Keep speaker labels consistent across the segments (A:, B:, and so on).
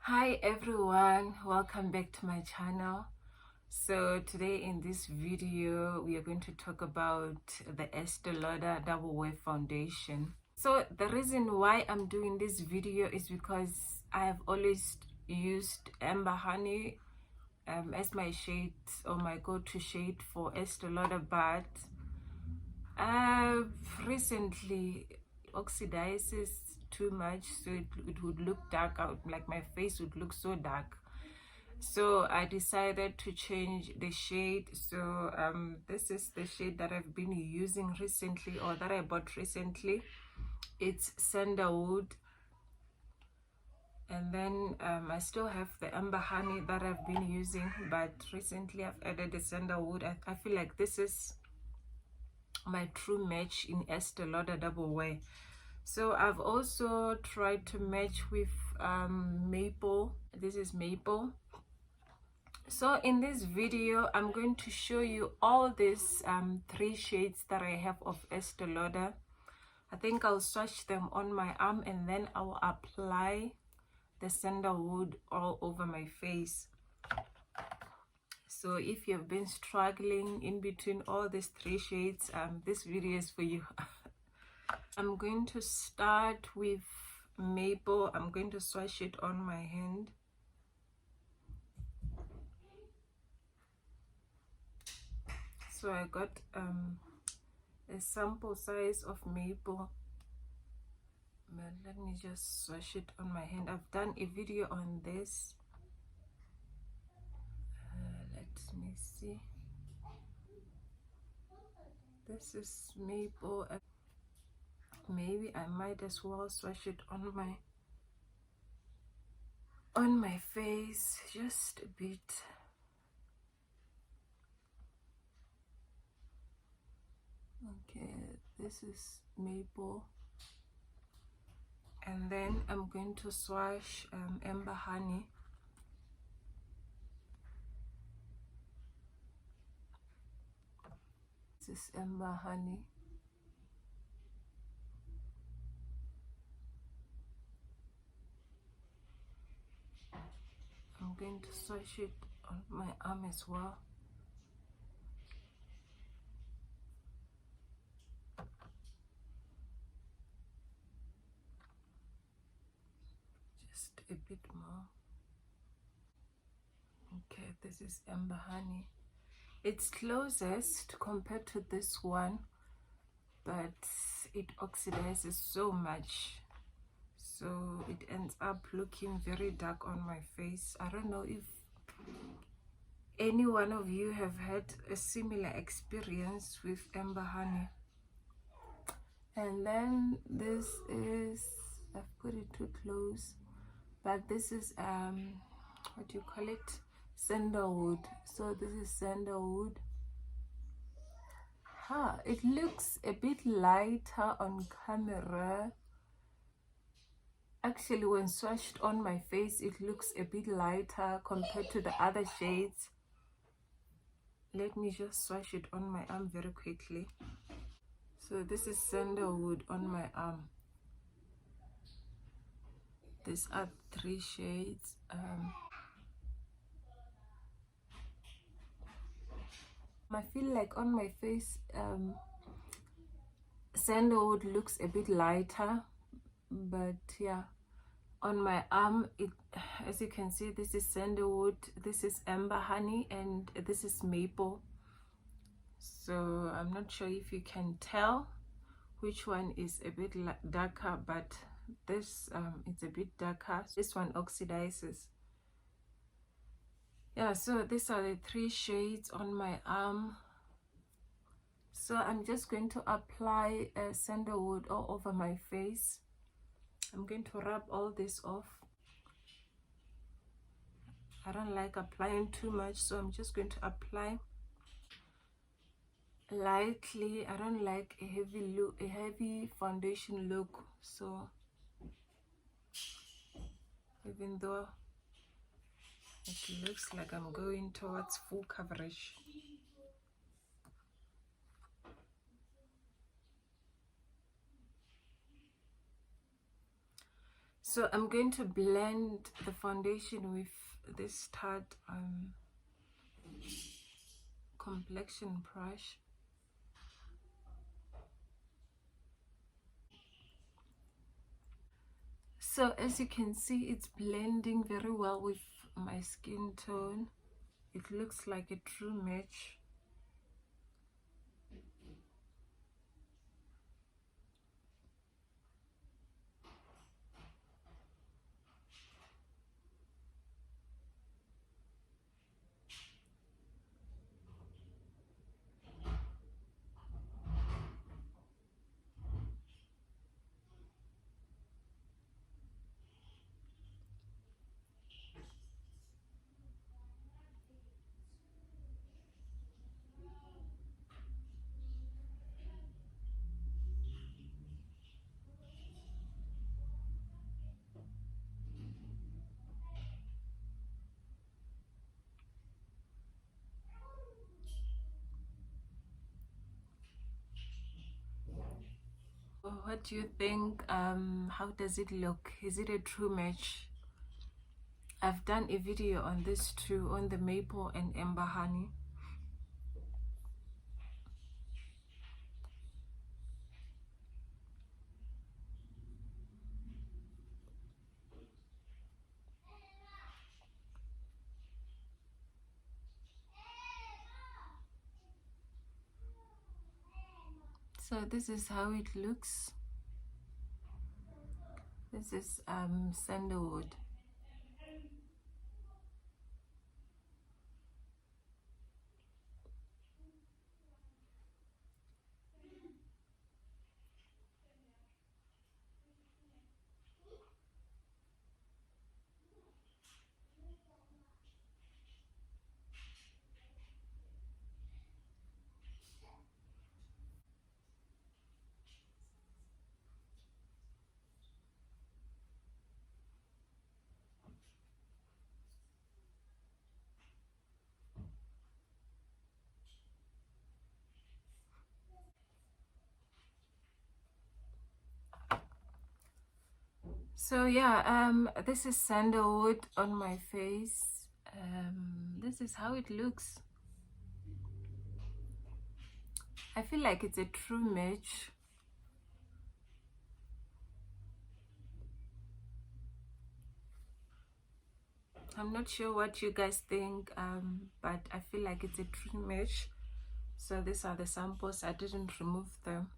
A: Hi everyone, welcome back to my channel. So today in this video we are going to talk about the Estee Lauder Double Wear Foundation. So the reason why I'm doing this video is because I have always used Amber Honey as my shade or my go-to shade for Estee Lauder, but recently oxidizes too much, so it would look dark out, like my face would look so dark. So I decided to change the shade. So this is the shade that I've been using recently, or that I bought recently. It's Sandalwood. And then I still have the Amber Honey that I've been using, but recently I've added the Sandalwood. I feel like this is my true match in Estee Lauder Double Wear. So I've also tried to match with maple. This is maple. So in this video I'm going to show you all these three shades that I have of Estee Lauder. I think I'll swatch them on my arm and then I'll apply the Sandalwood all over my face. So if you've been struggling in between all these three shades, this video is for you. I'm going to start with maple. I'm going to swatch it on my hand. So I got a sample size of maple, but let me just swatch it on my hand. I've done a video on this. Let me see. This is maple. Maybe I might as well swatch it on my face just a bit. Okay, this is maple. And then I'm going to swatch Amber Honey. This is Amber Honey. I'm going to swatch it on my arm as well. Just a bit more. Okay, this is Amber Honey. It's closest compared to this one, but it oxidizes so much, so it ends up looking very dark on my face. I don't know if any one of you have had a similar experience with Amber Honey. And then this is, I've put it too close, but this is what do you call it, Sandalwood. So this is Sandalwood. It looks a bit lighter on camera. Actually, when swatched on my face, it looks a bit lighter compared to the other shades. Let me just swatch it on my arm very quickly. So this is Sandalwood on my arm. These are three shades. I feel like on my face, Sandalwood looks a bit lighter, but yeah, on my arm, as you can see, this is Sandalwood, this is Amber Honey, and this is maple. So I'm not sure if you can tell which one is a bit darker, but this it's a bit darker. This one oxidizes. Yeah, so these are the three shades on my arm. So I'm just going to apply Sandalwood all over my face. I'm going to rub all this off. I don't like applying too much, so I'm just going to apply lightly. I don't like a heavy foundation look, so even though it looks like I'm going towards full coverage. So I'm going to blend the foundation with this Tarte complexion brush. So as you can see, it's blending very well with my skin tone. It looks like a true match. What do you think? How does it look? Is it a true match? I've done a video on this too, on the maple and amber honey. So this is how it looks. This is sandalwood. So yeah, this is sandalwood on my face. This is how it looks. I feel like it's a true match. I'm not sure what you guys think, but I feel like it's a true match. So these are the samples. I didn't remove them.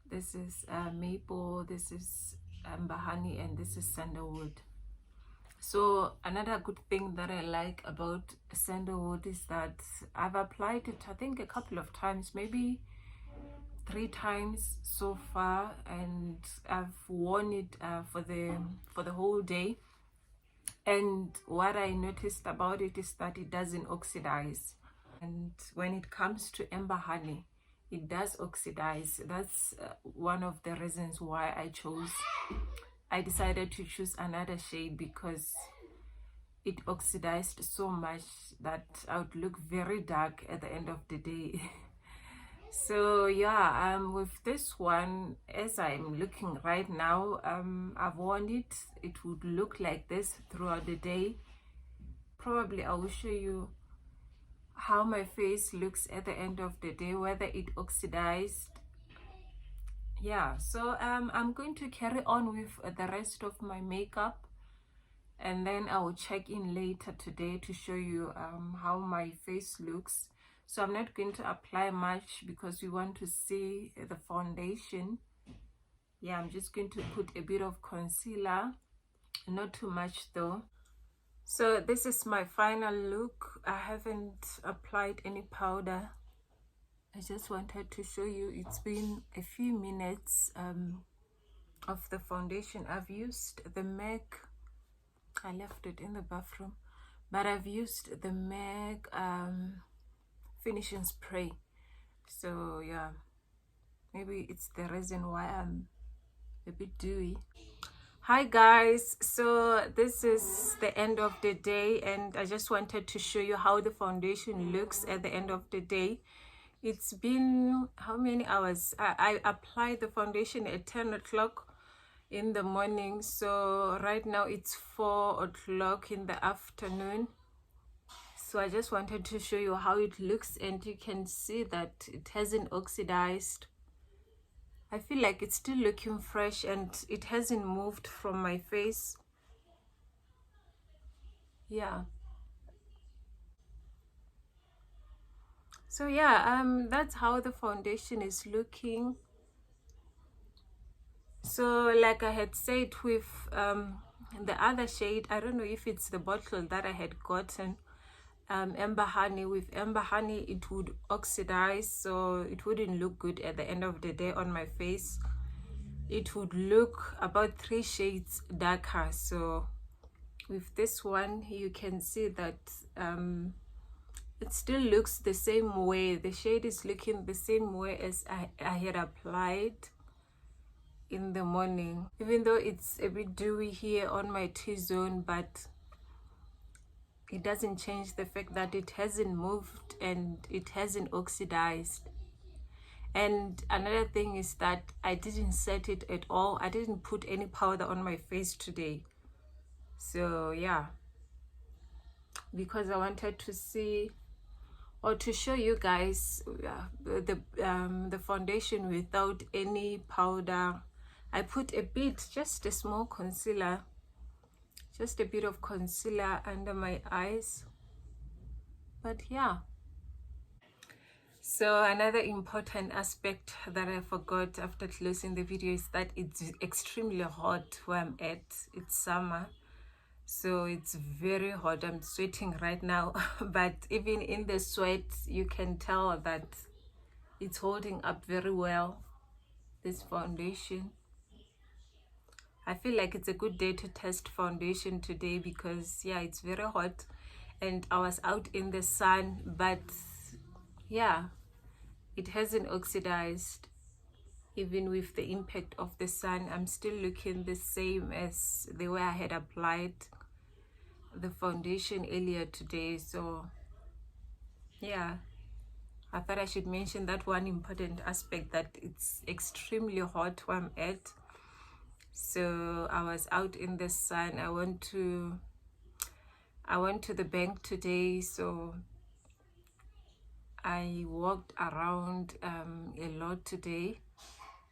A: This is maple, this is amber honey, and this is sandalwood. So another good thing that I like about sandalwood is that I've applied it, I think, a couple of times, maybe 3 times so far, and I've worn it for the whole day. And what I noticed about it is that it doesn't oxidize. And when it comes to amber honey, it does oxidize. That's one of the reasons why I decided to choose another shade, because it oxidized so much that I would look very dark at the end of the day. So yeah, with this one, as I'm looking right now, I've worn it. It would look like this throughout the day. Probably I will show you how my face looks at the end of the day, whether it oxidized. Yeah, so I'm going to carry on with the rest of my makeup, and then I will check in later today to show you how my face looks. So I'm not going to apply much because we want to see the foundation. Yeah, I'm just going to put a bit of concealer, not too much though. So this is my final look. I haven't applied any powder. I just wanted to show you. It's been a few minutes of the foundation. I've used the MAC. I left it in the bathroom, but I've used the MAC finishing spray. So yeah, maybe it's the reason why I'm a bit dewy. Hi guys, so this is the end of the day, and I just wanted to show you how the foundation looks at the end of the day. It's been how many hours? I applied the foundation at 10 o'clock, in the morning. So right now it's 4 o'clock in the afternoon. So I just wanted to show you how it looks, and you can see that it hasn't oxidized. I feel like it's still looking fresh and it hasn't moved from my face. Yeah. So yeah, that's how the foundation is looking. So like I had said with the other shade, I don't know if it's the bottle that I had gotten, Amber Honey. With Amber Honey, it would oxidize, so it wouldn't look good at the end of the day on my face. It would look about 3 shades darker. So with this one, you can see that it still looks the same way. The shade is looking the same way as I had applied in the morning, even though it's a bit dewy here on my T-zone, but it doesn't change the fact that it hasn't moved and it hasn't oxidized. And another thing is that I didn't set it at all. I didn't put any powder on my face today. So yeah, because I wanted to see or to show you guys the foundation without any powder. I put a bit, just a small concealer, just a bit of concealer under my eyes. But yeah. So another important aspect that I forgot after closing the video is that it's extremely hot where I'm at. It's summer, so it's very hot. I'm sweating right now, but even in the sweat, you can tell that it's holding up very well, this foundation. I feel like it's a good day to test foundation today because yeah, it's very hot and I was out in the sun, but yeah, it hasn't oxidized. Even with the impact of the sun, I'm still looking the same as the way I had applied the foundation earlier today. So yeah, I thought I should mention that one important aspect, that it's extremely hot where I'm at. So I was out in the sun. I went to the bank today, so I walked around a lot today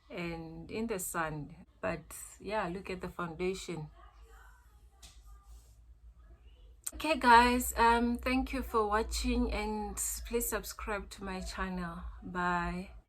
A: and in the sun. But yeah, look at the foundation. Okay guys, thank you for watching and please subscribe to my channel. Bye.